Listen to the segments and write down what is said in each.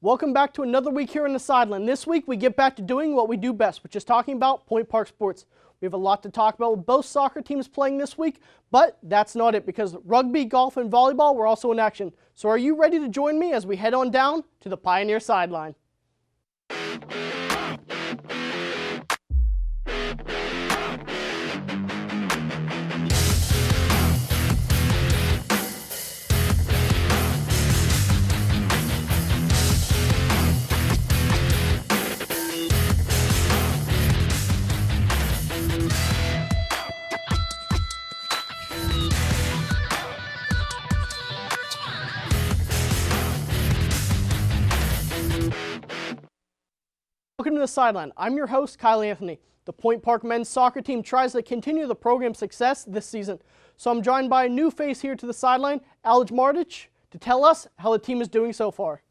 Welcome back to another week here on the Sideline. This week we get back to doing what we do best, which is talking about Point Park sports. We have a lot to talk about with both soccer teams playing this week, but that's not it because rugby, golf, and volleyball were also in action. So are you ready to join me as we head on down to the Pioneer Sideline? Welcome to the Sideline. I'm your host, Kyle Anthony. The Point Park men's soccer team tries to continue the program's success this season. So I'm joined by a new face here to the Sideline, Alex Mardich, to tell us how the team is doing so far.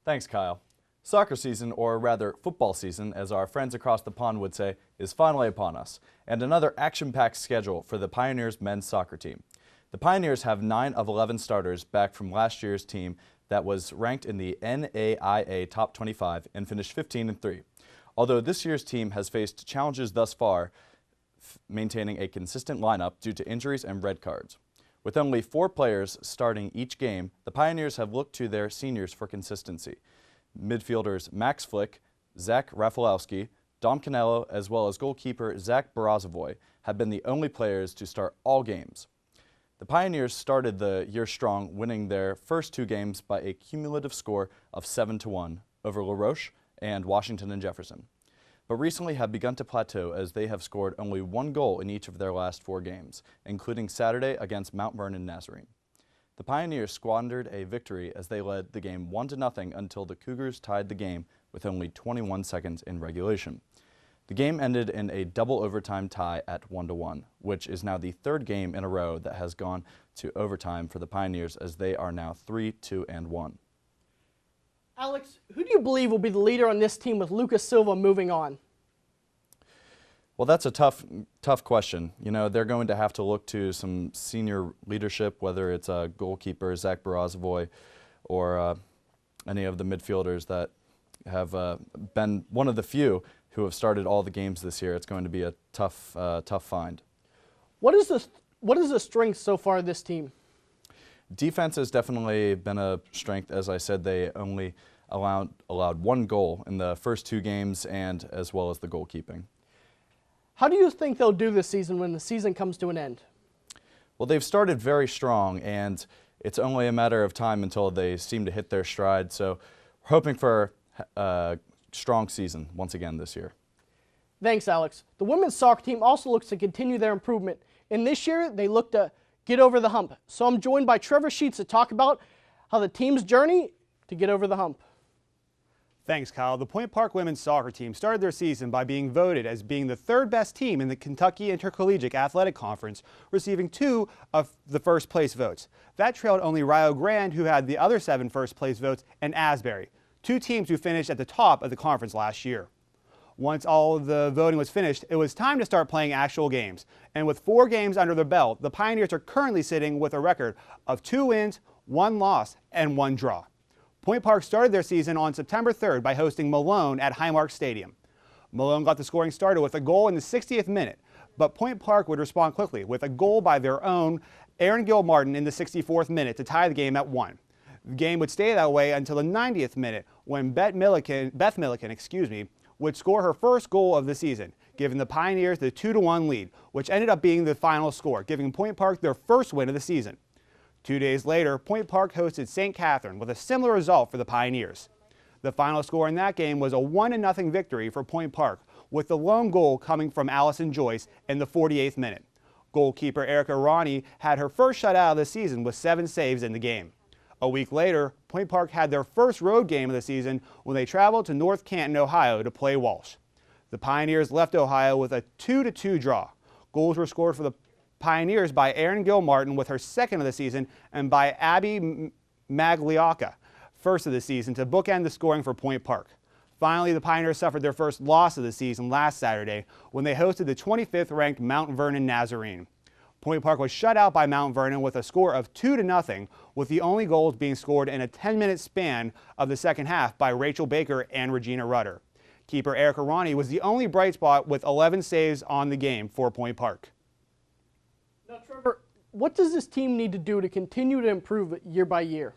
Thanks, Kyle. Soccer season, or rather football season, as our friends across the pond would say, is finally upon us, and another action-packed schedule for the Pioneers men's soccer team. The Pioneers have 9 of 11 starters back from last year's team that was ranked in the NAIA Top 25 and finished 15-3. Although this year's team has faced challenges thus far, maintaining a consistent lineup due to injuries and red cards. With only 4 players starting each game, the Pioneers have looked to their seniors for consistency. Midfielders Max Flick, Zach Rafalowski, Dom Canello, as well as goalkeeper Zach Barazovoy have been the only players to start all games. The Pioneers started the year strong, winning their first 2 games by a cumulative score of 7-1 over La Roche and Washington and Jefferson, but recently have begun to plateau as they have scored only 1 goal in each of their last 4 games, including Saturday against Mount Vernon Nazarene. The Pioneers squandered a victory as they led the game 1-0 until the Cougars tied the game with only 21 seconds in regulation. The game ended in a double overtime tie at 1-1, which is now the 3rd game in a row that has gone to overtime for the Pioneers, as they are now 3-2-1. Alex, who do you believe will be the leader on this team with Lucas Silva moving on? Well, that's a tough question. You know, they're going to have to look to some senior leadership, whether it's a goalkeeper, Zach Barazovoy, or any of the midfielders that have been one of the few who have started all the games this year. It's going to be a tough find. What is the strength so far of this team? Defense has definitely been a strength. As I said, they only allowed 1 goal in the first 2 games, and as well as the goalkeeping. How do you think they'll do this season when the season comes to an end? Well, they've started very strong, and it's only a matter of time until they seem to hit their stride. So we're hoping for a strong season once again this year. Thanks, Alex. The women's soccer team also looks to continue their improvement, and this year they look to get over the hump. So I'm joined by Trevor Sheets to talk about how the team's journey to get over the hump. Thanks, Kyle. The Point Park women's soccer team started their season by being voted as being the 3rd best team in the Kentucky Intercollegiate Athletic Conference, receiving 2 of the first place votes. That trailed only Rio Grande, who had the other 7 first place votes, and Asbury, 2 teams who finished at the top of the conference last year. Once all of the voting was finished, it was time to start playing actual games. And with 4 games under their belt, the Pioneers are currently sitting with a record of 2 wins, 1 loss, and 1 draw. Point Park started their season on September 3rd by hosting Malone at Highmark Stadium. Malone got the scoring started with a goal in the 60th minute, but Point Park would respond quickly with a goal by their own Aaron Gilmartin in the 64th minute to tie the game at 1. The game would stay that way until the 90th minute when Beth Milliken, would score her first goal of the season, giving the Pioneers the 2-1 lead, which ended up being the final score, giving Point Park their first win of the season. 2 days later, Point Park hosted St. Catherine with a similar result for the Pioneers. The final score in that game was a 1-0 victory for Point Park, with the lone goal coming from Allison Joyce in the 48th minute. Goalkeeper Erica Ronnie had her first shutout of the season with 7 saves in the game. A week later, Point Park had their first road game of the season when they traveled to North Canton, Ohio to play Walsh. The Pioneers left Ohio with a 2-2 draw. Goals were scored for the Pioneers by Erin Gilmartin with her 2nd of the season, and by Abby Magliocca, 1st of the season, to bookend the scoring for Point Park. Finally, the Pioneers suffered their first loss of the season last Saturday when they hosted the 25th ranked Mount Vernon Nazarene. Point Park was shut out by Mount Vernon with a score of 2-0, with the only goals being scored in a 10-minute span of the second half by Rachel Baker and Regina Rudder. Keeper Erica Ronnie was the only bright spot with 11 saves on the game for Point Park. Now, Trevor, what does this team need to do to continue to improve year by year?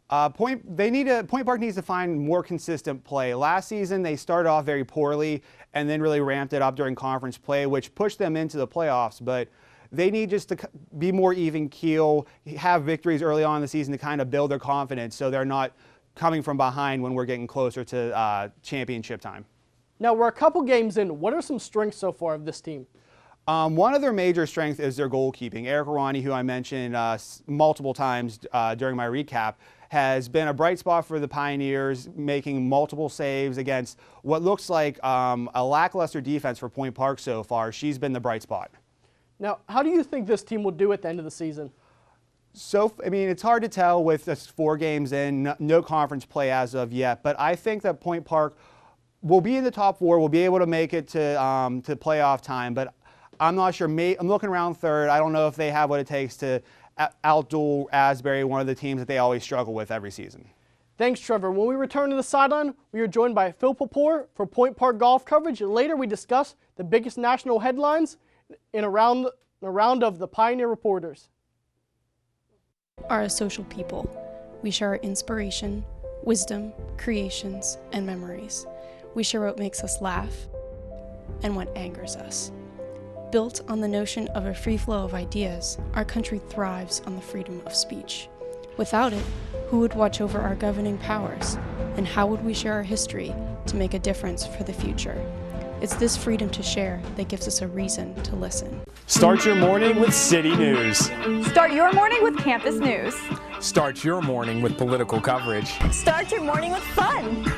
Point Park needs to find more consistent play. Last season, they started off very poorly and then really ramped it up during conference play, which pushed them into the playoffs. But they need just to be more even keel, have victories early on in the season to kind of build their confidence so they're not coming from behind when we're getting closer to championship time. Now, we're a couple games in. What are some strengths so far of this team? One of their major strengths is their goalkeeping. Erica Ronnie, who I mentioned multiple times during my recap, has been a bright spot for the Pioneers, making multiple saves against what looks like a lackluster defense for Point Park so far. She's been the bright spot. Now, how do you think this team will do at the end of the season? So, I mean, it's hard to tell with just 4 games in, no conference play as of yet, but I think that Point Park will be in the top 4, will be able to make it to playoff time, but I'm not sure. I'm looking around third. I don't know if they have what it takes to outduel Asbury, one of the teams that they always struggle with every season. Thanks, Trevor. When we return to the sideline, we are joined by Phil Papore for Point Park golf coverage. Later, we discuss the biggest national headlines in a round of the Pioneer Reporters. Are a social people. We share our inspiration, wisdom, creations, and memories. We share what makes us laugh and what angers us. Built on the notion of a free flow of ideas, our country thrives on the freedom of speech. Without it, who would watch over our governing powers? And how would we share our history to make a difference for the future? It's this freedom to share that gives us a reason to listen. Start your morning with City News. Start your morning with campus news. Start your morning with political coverage. Start your morning with fun.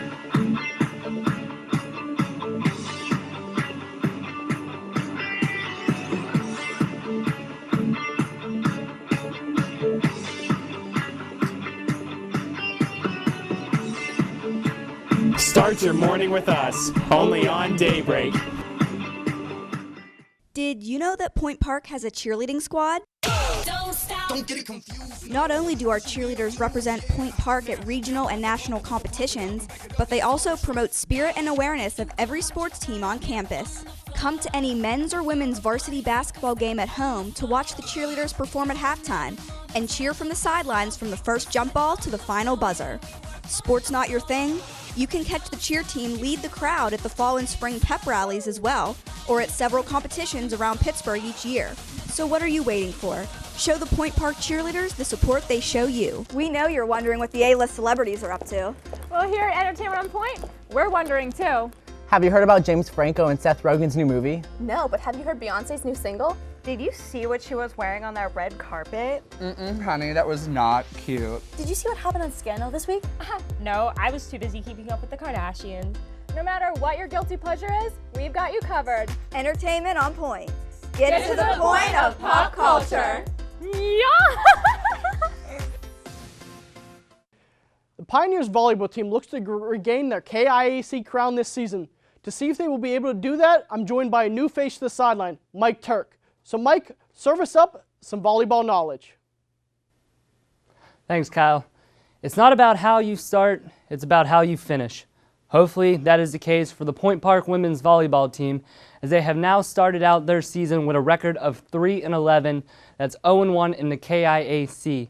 Start your morning with us, only on Daybreak. Did you know that Point Park has a cheerleading squad? Don't stop. Don't get it confused. Not only do our cheerleaders represent Point Park at regional and national competitions, but they also promote spirit and awareness of every sports team on campus. Come to any men's or women's varsity basketball game at home to watch the cheerleaders perform at halftime and cheer from the sidelines from the first jump ball to the final buzzer. Sports not your thing? You can catch the cheer team lead the crowd at the fall and spring pep rallies as well, or at several competitions around Pittsburgh each year. So what are you waiting for? Show the Point Park cheerleaders the support they show you. We know you're wondering what the A-list celebrities are up to. Well, here at Entertainment on Point, we're wondering too. Have you heard about James Franco and Seth Rogen's new movie? No, but have you heard Beyonce's new single? Did you see what she was wearing on that red carpet? Honey, that was not cute. Did you see what happened on Scandal this week? No, I was too busy keeping up with the Kardashians. No matter what your guilty pleasure is, we've got you covered. Entertainment on Point. Get to the point of pop culture. Yeah! The Pioneers volleyball team looks to regain their KIAC crown this season. To see if they will be able to do that, I'm joined by a new face to the sideline, Mike Turk. So Mike, serve us up some volleyball knowledge. Thanks, Kyle. It's not about how you start, it's about how you finish. Hopefully that is the case for the Point Park women's volleyball team, as they have now started out their season with a record of 3-11, that's 0-1 in the KIAC.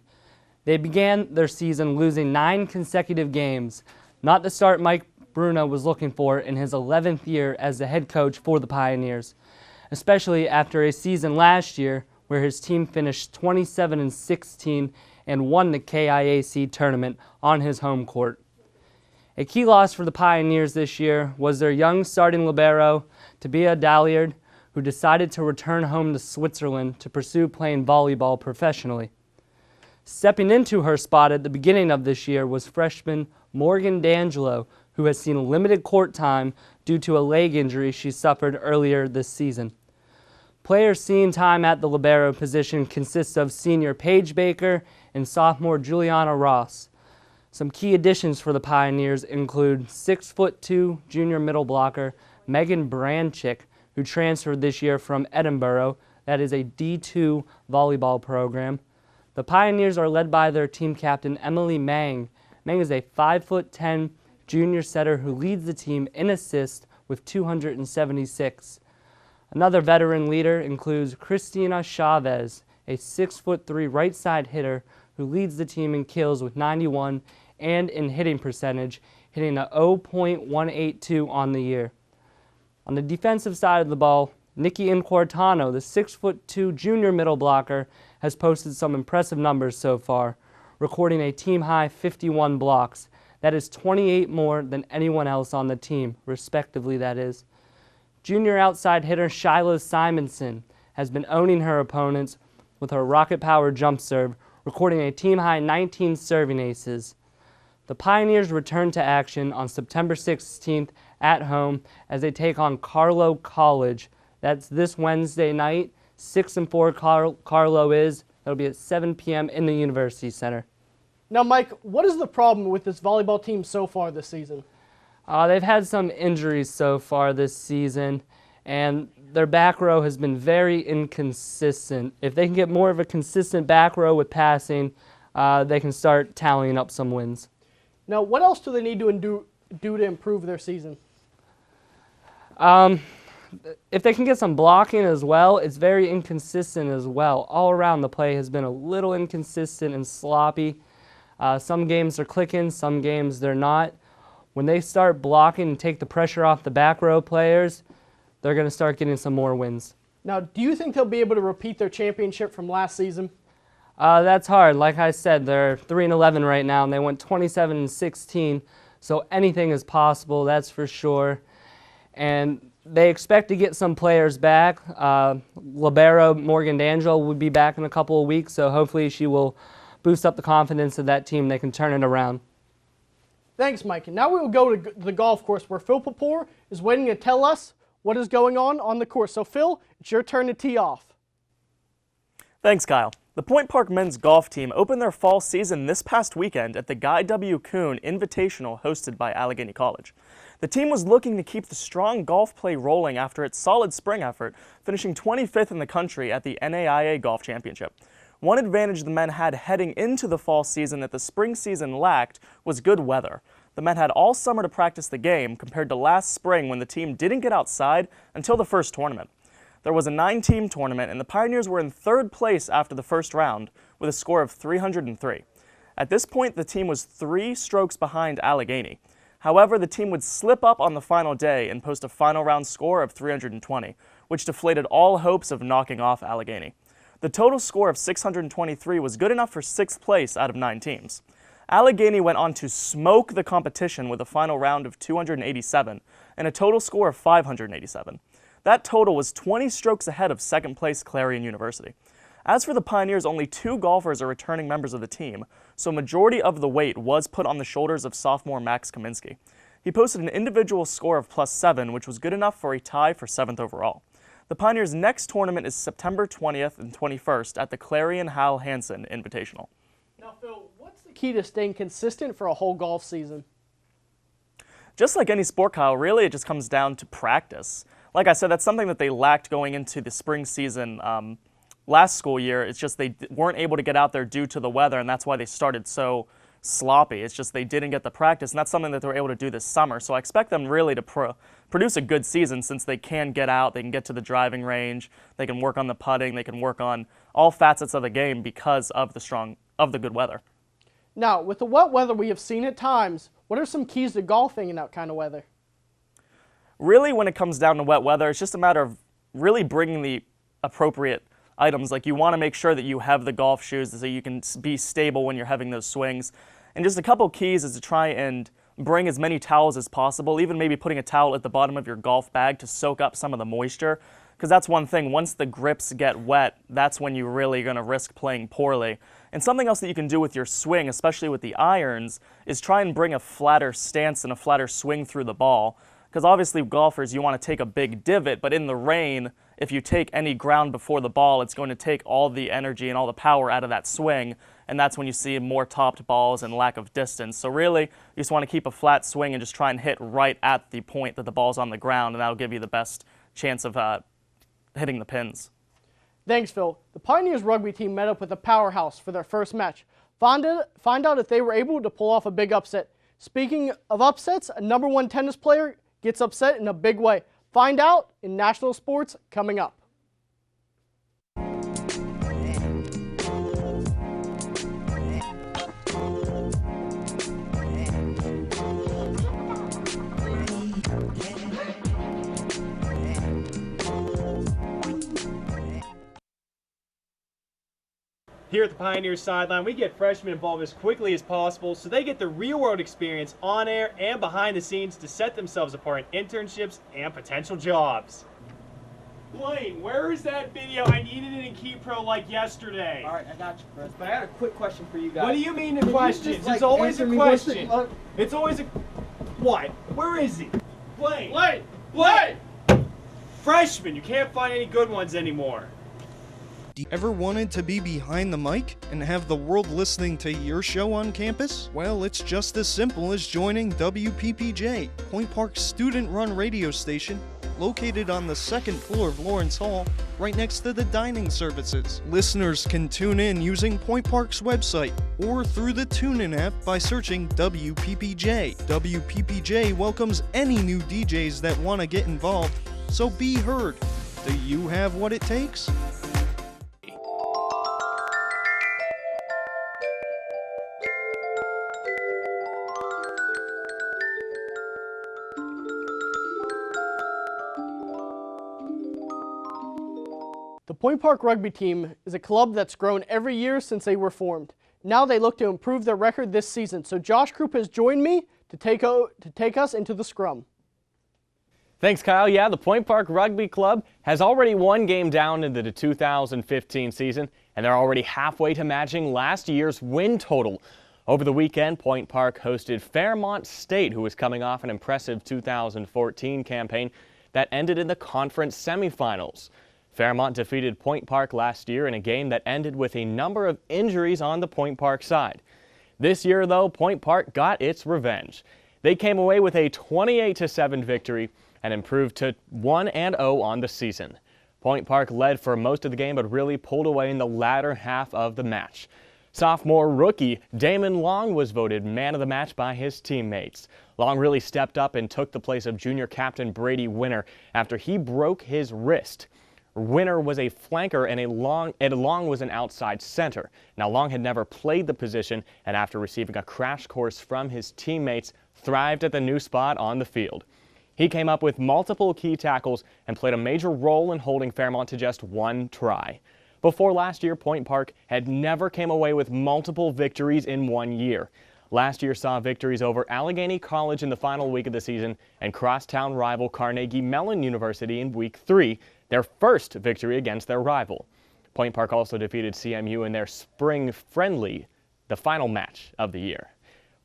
They began their season losing 9 consecutive games, not the start Mike Bruno was looking for in his 11th year as the head coach for the Pioneers, especially after a season last year where his team finished 27-16 and won the KIAC tournament on his home court. A key loss for the Pioneers this year was their young starting libero, Tabia Dalliard, who decided to return home to Switzerland to pursue playing volleyball professionally. Stepping into her spot at the beginning of this year was freshman Morgan D'Angelo, who has seen limited court time due to a leg injury she suffered earlier this season. Players seeing time at the libero position consists of senior Paige Baker and sophomore Juliana Ross. Some key additions for the Pioneers include 6'2" junior middle blocker Megan Branchick, who transferred this year from Edinburgh, that is a D2 volleyball program. The Pioneers are led by their team captain, Emily Mang. Mang is a 5'10" junior setter who leads the team in assists with 276. Another veteran leader includes Christina Chavez, a 6'3" right side hitter who leads the team in kills with 91 and in hitting percentage, hitting a 0.182 on the year. On the defensive side of the ball, Nikki Inquartano, the 6'2" junior middle blocker, has posted some impressive numbers so far, recording a team-high 51 blocks. That is 28 more than anyone else on the team, respectively that is. Junior outside hitter Shiloh Simonson has been owning her opponents with her rocket-powered jump serve, recording a team-high 19 serving aces. The Pioneers return to action on September 16th at home as they take on Carlow College. That's this Wednesday night. 6-4 Carlow is. That'll be at 7 p.m. in the University Center. Now, Mike, what is the problem with this volleyball team so far this season? They've had some injuries so far this season, and their back row has been very inconsistent. If they can get more of a consistent back row with passing, they can start tallying up some wins. Now, what else do they need to do to improve their season? If they can get some blocking as well, it's very inconsistent as well. All around the play has been a little inconsistent and sloppy. Some games are clicking, some games they're not. When they start blocking and take the pressure off the back row players, they're going to start getting some more wins. Now, do you think they'll be able to repeat their championship from last season? That's hard. Like I said, they're 3-11 right now, and they went 27-16, so anything is possible, that's for sure. And they expect to get some players back. Libero Morgan D'Angelo will be back in a couple of weeks, so hopefully she will boost up the confidence of that team. They can turn it around. Thanks, Mike. And now we will go to the golf course where Phil Papour is waiting to tell us what is going on the course. So, Phil, it's your turn to tee off. Thanks, Kyle. The Point Park men's golf team opened their fall season this past weekend at the Guy W. Kuhn Invitational hosted by Allegheny College. The team was looking to keep the strong golf play rolling after its solid spring effort, finishing 25th in the country at the NAIA Golf Championship. One advantage the men had heading into the fall season that the spring season lacked was good weather. The men had all summer to practice the game compared to last spring when the team didn't get outside until the first tournament. There was a 9-team tournament and the Pioneers were in third place after the first round with a score of 303. At this point, the team was 3 strokes behind Allegheny. However, the team would slip up on the final day and post a final round score of 320, which deflated all hopes of knocking off Allegheny. The total score of 623 was good enough for 6th place out of 9 teams. Allegheny went on to smoke the competition with a final round of 287 and a total score of 587. That total was 20 strokes ahead of 2nd place Clarion University. As for the Pioneers, only 2 golfers are returning members of the team, so majority of the weight was put on the shoulders of sophomore Max Kaminsky. He posted an individual score of +7, which was good enough for a tie for 7th overall. The Pioneers' next tournament is September 20th and 21st at the Clarion Hal Hansen Invitational. Now, Phil, what's the key to staying consistent for a whole golf season? Just like any sport, Kyle, really it just comes down to practice. Like I said, that's something that they lacked going into the spring season last school year. It's just they weren't able to get out there due to the weather, and that's why they started so sloppy. It's just they didn't get the practice, and that's something that they were able to do this summer. So I expect them really to produce a good season since they can get out, they can get to the driving range, they can work on the putting, they can work on all facets of the game because of the good weather. Now, with the wet weather we have seen at times, what are some keys to golfing in that kind of weather? Really, when it comes down to wet weather, it's just a matter of really bringing the appropriate items. Like, you want to make sure that you have the golf shoes so you can be stable when you're having those swings. And just a couple keys is to try and bring as many towels as possible, even maybe putting a towel at the bottom of your golf bag to soak up some of the moisture. Because that's one thing, once the grips get wet, that's when you're really going to risk playing poorly. And something else that you can do with your swing, especially with the irons, is try and bring a flatter stance and a flatter swing through the ball. Because obviously golfers, you want to take a big divot, but in the rain, if you take any ground before the ball, it's going to take all the energy and all the power out of that swing, and that's when you see more topped balls and lack of distance. So really, you just want to keep a flat swing and just try and hit right at the point that the ball's on the ground, and that'll give you the best chance of hitting the pins. Thanks, Phil. The Pioneers rugby team met up with a powerhouse for their first match. Find out if they were able to pull off a big upset. Speaking of upsets, a #1 tennis player gets upset in a big way. Find out in National Sports coming up. Here at the Pioneers Sideline, we get freshmen involved as quickly as possible so they get the real-world experience on air and behind the scenes to set themselves apart in internships and potential jobs. Blaine, where is that video? I needed it in KeyPro like yesterday. All right, I got you, Chris. But I got a quick question for you guys. What do you mean the questions? Just, like, it's always a answer me, question. It's always a... What? Where is he? Blaine. Blaine. Blaine! Freshman, you can't find any good ones anymore. Ever wanted to be behind the mic and have the world listening to your show on campus? Well, it's just as simple as joining WPPJ, Point Park's student-run radio station, located on the second floor of Lawrence Hall, right next to the dining services. Listeners can tune in using Point Park's website or through the TuneIn app by searching WPPJ. WPPJ welcomes any new DJs that want to get involved, so be heard. Do you have what it takes? The Point Park rugby team is a club that's grown every year since they were formed. Now they look to improve their record this season. So Josh Krupp has joined me to take us into the scrum. Thanks, Kyle. Yeah, the Point Park Rugby Club has already one game down into the 2015 season, and they're already halfway to matching last year's win total. Over the weekend, Point Park hosted Fairmont State, who was coming off an impressive 2014 campaign that ended in the conference semifinals. Fairmont defeated Point Park last year in a game that ended with a number of injuries on the Point Park side. This year, though, Point Park got its revenge. They came away with a 28-7 victory and improved to 1-0 on the season. Point Park led for most of the game but really pulled away in the latter half of the match. Sophomore rookie Damon Long was voted man of the match by his teammates. Long really stepped up and took the place of junior captain Brady Winner after he broke his wrist. Winner was a flanker and Long was an outside center. Now, Long had never played the position and after receiving a crash course from his teammates, thrived at the new spot on the field. He came up with multiple key tackles and played a major role in holding Fairmont to just one try. Before last year, Point Park had never came away with multiple victories in 1 year. Last year saw victories over Allegheny College in the final week of the season and crosstown rival Carnegie Mellon University in week 3, their first victory against their rival. Point Park also defeated CMU in their spring friendly, the final match of the year.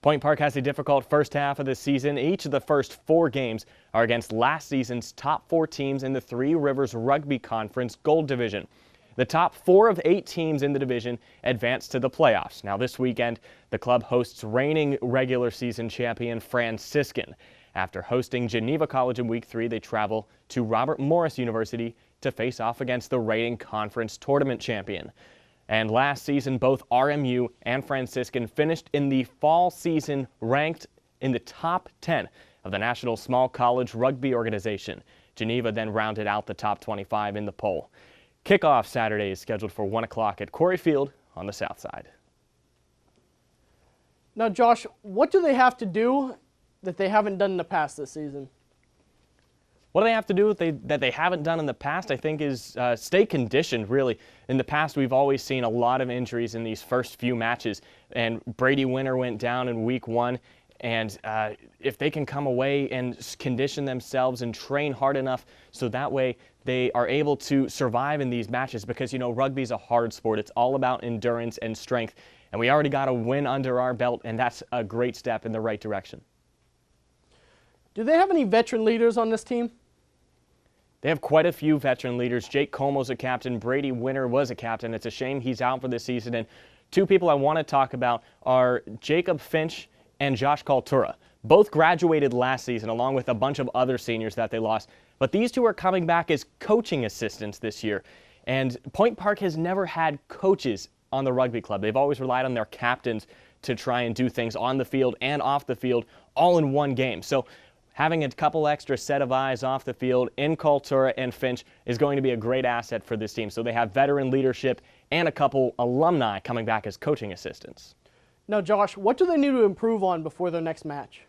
Point Park has a difficult first half of the season. Each of the first 4 games are against last season's top 4 teams in the Three Rivers Rugby Conference Gold Division. The top 4 of 8 teams in the division advance to the playoffs. Now this weekend, the club hosts reigning regular season champion Franciscan. After hosting Geneva College in week 3, they travel to Robert Morris University to face off against the reigning conference tournament champion. And last season, both RMU and Franciscan finished in the fall season ranked in the top 10 of the National Small College Rugby Organization. Geneva then rounded out the top 25 in the poll. Kickoff Saturday is scheduled for 1 o'clock at Quarry Field on the south side. Now, Josh, what do they have to do that they haven't done in the past this season? What do they have to do that they haven't done in the past, I think, is stay conditioned, really. In the past, we've always seen a lot of injuries in these first few matches, and Brady Winner went down in week 1, and if they can come away and condition themselves and train hard enough so that way they are able to survive in these matches, because, you know, rugby's a hard sport. It's all about endurance and strength, and we already got a win under our belt, and that's a great step in the right direction. Do they have any veteran leaders on this team? They have quite a few veteran leaders. Jake Como's a captain. Brady Winner was a captain. It's a shame he's out for this season. And 2 people I want to talk about are Jacob Finch and Josh Kaltura. Both graduated last season along with a bunch of other seniors that they lost. But these 2 are coming back as coaching assistants this year. And Point Park has never had coaches on the rugby club. They've always relied on their captains to try and do things on the field and off the field all in one game. So having a couple extra set of eyes off the field in Kultura and Finch is going to be a great asset for this team. So they have veteran leadership and a couple alumni coming back as coaching assistants. Now, Josh, what do they need to improve on before their next match?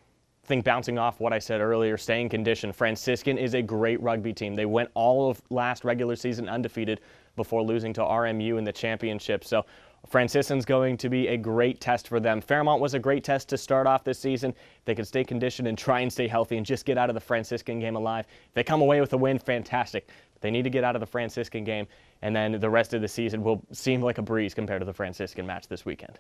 I think bouncing off what I said earlier, staying conditioned. Franciscan is a great rugby team. They went all of last regular season undefeated before losing to RMU in the championship. So Franciscan's going to be a great test for them. Fairmont was a great test to start off this season. If they could stay conditioned and try and stay healthy and just get out of the Franciscan game alive. If they come away with a win, fantastic. But they need to get out of the Franciscan game, and then the rest of the season will seem like a breeze compared to the Franciscan match this weekend.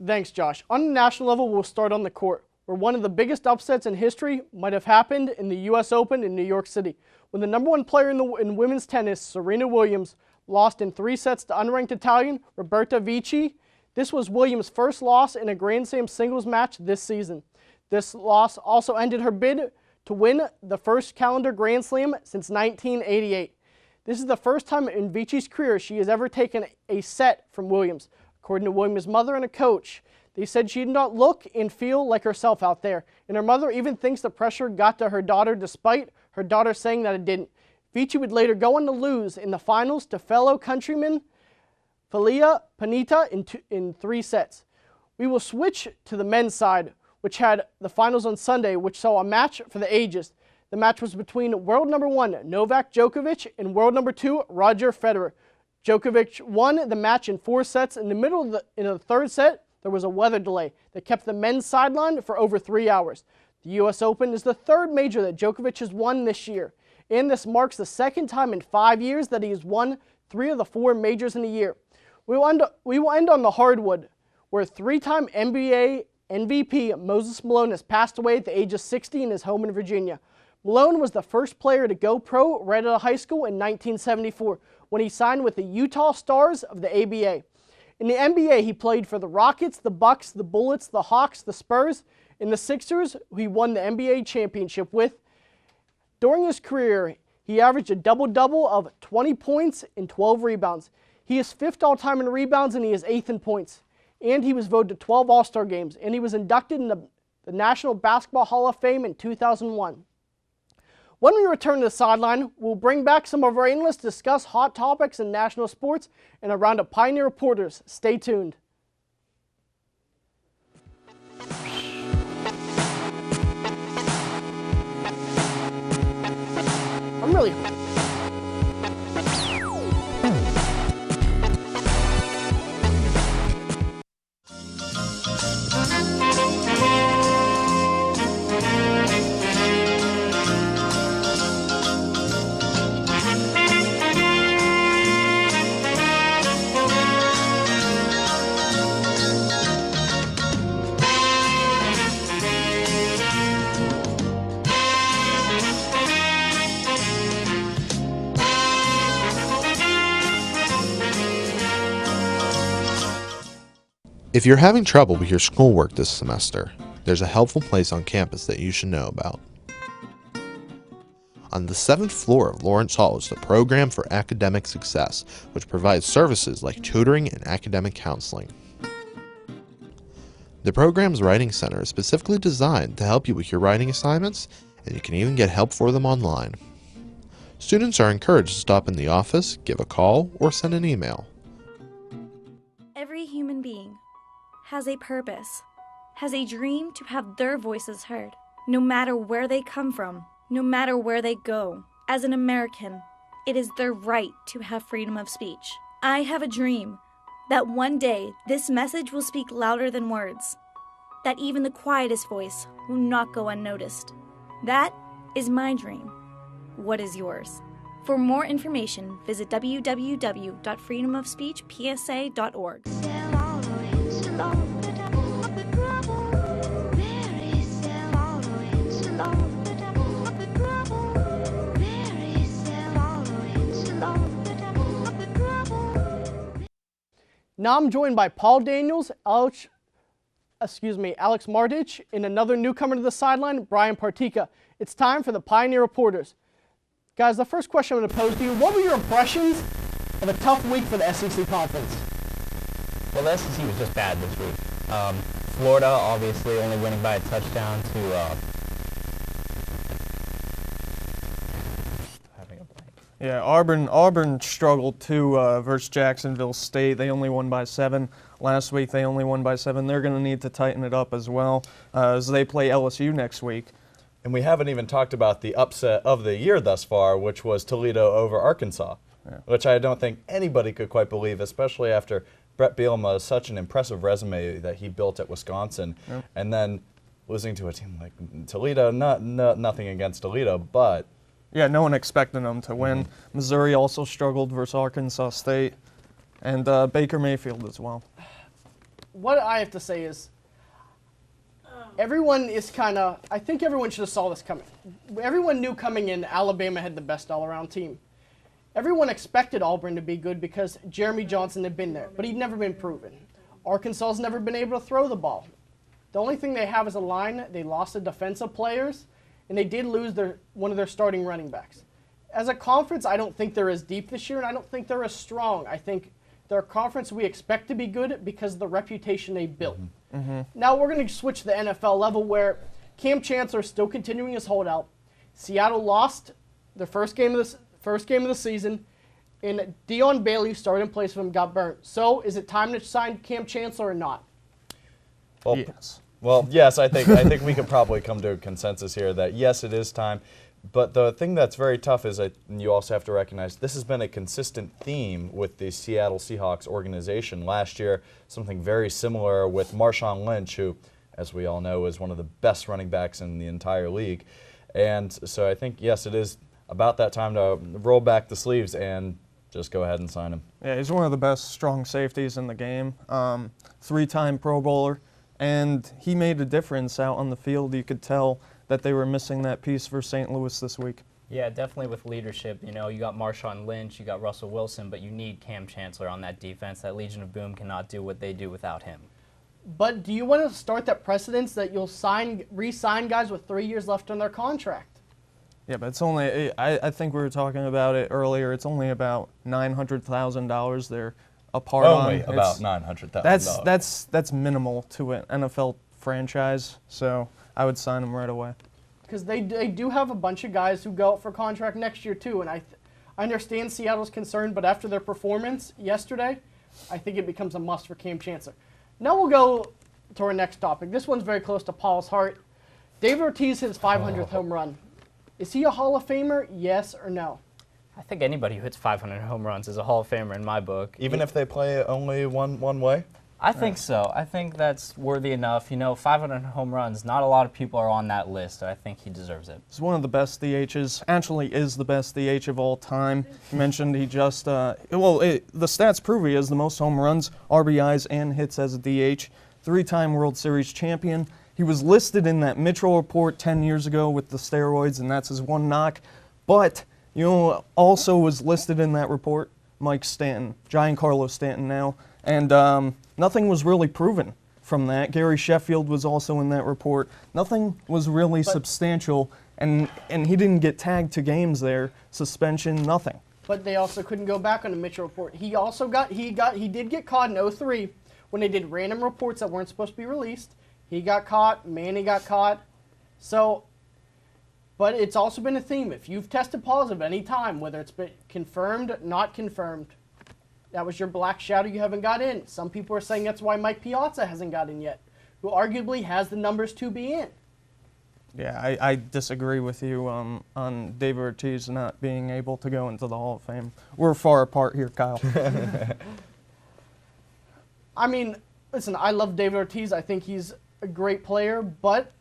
Thanks, Josh. On the national level, we'll start on the court, where one of the biggest upsets in history might have happened in the U.S. Open in New York City, when the #1 player in women's tennis, Serena Williams, lost in 3 sets to unranked Italian Roberta Vici. This was Williams' first loss in a Grand Slam singles match this season. This loss also ended her bid to win the first calendar Grand Slam since 1988. This is the first time in Vici's career she has ever taken a set from Williams. According to Williams' mother and a coach, they said she did not look and feel like herself out there, and her mother even thinks the pressure got to her daughter despite her daughter saying that it didn't. Vici would later go on to lose in the finals to fellow countryman Felia Panetta in 3 sets. We will switch to the men's side, which had the finals on Sunday, which saw a match for the ages. The match was between world #1 Novak Djokovic and world #2 Roger Federer. Djokovic won the match in 4 sets. In the third set, there was a weather delay that kept the men's sidelined for over 3 hours. The U.S. Open is the 3rd major that Djokovic has won this year, and this marks the 2nd time in 5 years that he has won 3 of the 4 majors in a year. We will end on the hardwood, where 3-time NBA MVP Moses Malone has passed away at the age of 60 in his home in Virginia. Malone was the first player to go pro right out of high school in 1974, when he signed with the Utah Stars of the ABA. In the NBA, he played for the Rockets, the Bucks, the Bullets, the Hawks, the Spurs, and the Sixers, who he won the NBA championship with. During his career, he averaged a double-double of 20 points and 12 rebounds. He is 5th all-time in rebounds, and he is 8th in points. And he was voted to 12 All-Star games, and he was inducted in the National Basketball Hall of Fame in 2001. When we return to the sideline, we'll bring back some of our analysts to discuss hot topics in national sports and a round of Pioneer reporters. Stay tuned. I'm really... If you're having trouble with your schoolwork this semester, there's a helpful place on campus that you should know about. On the 7th floor of Lawrence Hall is the Program for Academic Success, which provides services like tutoring and academic counseling. The program's Writing Center is specifically designed to help you with your writing assignments, and you can even get help for them online. Students are encouraged to stop in the office, give a call, or send an email. Every human being has a purpose, has a dream to have their voices heard, no matter where they come from, no matter where they go. As an American, it is their right to have freedom of speech. I have a dream that one day this message will speak louder than words, that even the quietest voice will not go unnoticed. That is my dream. What is yours? For more information, visit www.freedomofspeechpsa.org. Now I'm joined by Paul Daniels, Alex Mardich, and another newcomer to the sideline, Brian Partika. It's time for the Pioneer Reporters. Guys, the first question I'm going to pose to you, what were your impressions of a tough week for the SEC Conference. Well, the SEC was just bad this week. Florida, obviously, only winning by a touchdown to... Yeah, Auburn struggled too versus Jacksonville State. They only won by 7. Last week they only won by 7. They're going to need to tighten it up as well as they play LSU next week. And we haven't even talked about the upset of the year thus far, which was Toledo over Arkansas, which I don't think anybody could quite believe, especially after Brett Bielema has such an impressive resume that he built at Wisconsin, and then losing to a team like Toledo. Nothing against Toledo, but yeah, no one expected them to win. Missouri also struggled versus Arkansas State, and Baker Mayfield as well. What I have to say is, everyone is I think everyone should have saw this coming. Everyone knew coming in Alabama had the best all-around team. Everyone expected Auburn to be good because Jeremy Johnson had been there, but he'd never been proven. Arkansas's never been able to throw the ball. The only thing they have is a line. They lost the defensive players, and they did lose one of their starting running backs. As a conference, I don't think they're as deep this year, and I don't think they're as strong. I think they're a conference we expect to be good because of the reputation they built. Now we're going to switch to the NFL level where Cam Chancellor is still continuing his holdout. Seattle lost their first game of the season, and Deion Bailey, who started in place of him, got burnt. So is it time to sign Cam Chancellor or not? Well, yes. Well, yes, I think we could probably come to a consensus here that yes, it is time. But the thing that's very tough is you also have to recognize this has been a consistent theme with the Seattle Seahawks organization. Last year, something very similar with Marshawn Lynch, who, as we all know, is one of the best running backs in the entire league. And so I think, yes, it is about that time to roll back the sleeves and just go ahead and sign him. Yeah, he's one of the best strong safeties in the game. 3-time Pro Bowler. And he made a difference out on the field. You could tell that they were missing that piece for St. Louis this week. Yeah, definitely with leadership. You know, you got Marshawn Lynch, you got Russell Wilson, but you need Cam Chancellor on that defense. That Legion of Boom cannot do what they do without him. But do you want to start that precedence that you'll re-sign guys with 3 years left on their contract? Yeah, but it's only, I think we were talking about it earlier, it's only about $900,000 they're apart on. Only about $900,000. That's minimal to an NFL franchise, so I would sign them right away. Because they do have a bunch of guys who go out for contract next year too, and I understand Seattle's concerned, but after their performance yesterday, I think it becomes a must for Cam Chancellor. Now we'll go to our next topic. This one's very close to Paul's heart. David Ortiz hit his 500th home run. Is he a Hall of Famer, yes or no? I think anybody who hits 500 home runs is a Hall of Famer in my book. Even if they play only one way? I think so. I think that's worthy enough. You know, 500 home runs, not a lot of people are on that list. I think he deserves it. He's one of the best DHs. Actually is the best DH of all time. You mentioned he just, the stats prove he has the most home runs, RBIs, and hits as a DH. 3-time World Series champion. He was listed in that Mitchell report 10 years ago with the steroids, and that's his one knock. But, you know, also was listed in that report, Mike Stanton, Giancarlo Stanton now. And nothing was really proven from that. Gary Sheffield was also in that report. Nothing was really substantial, and he didn't get tagged to games there. Suspension, nothing. But they also couldn't go back on the Mitchell report. He also he did get caught in 2003 when they did random reports that weren't supposed to be released. He got caught. Manny got caught. So, but it's also been a theme. If you've tested positive any time, whether it's been confirmed, not confirmed, that was your black shadow, you haven't got in. Some people are saying that's why Mike Piazza hasn't got in yet, who arguably has the numbers to be in. Yeah, I disagree with you on David Ortiz not being able to go into the Hall of Fame. We're far apart here, Kyle. I mean, listen, I love David Ortiz. I think he's a great player, but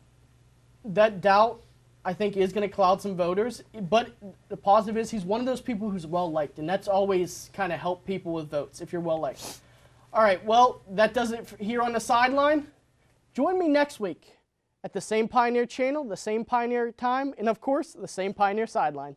that doubt, I think, is going to cloud some voters. But the positive is he's one of those people who's well-liked, and that's always kind of helped people with votes if you're well-liked. All right, well, that does it here on the Sideline. Join me next week at the same Pioneer channel, the same Pioneer time, and, of course, the same Pioneer Sideline.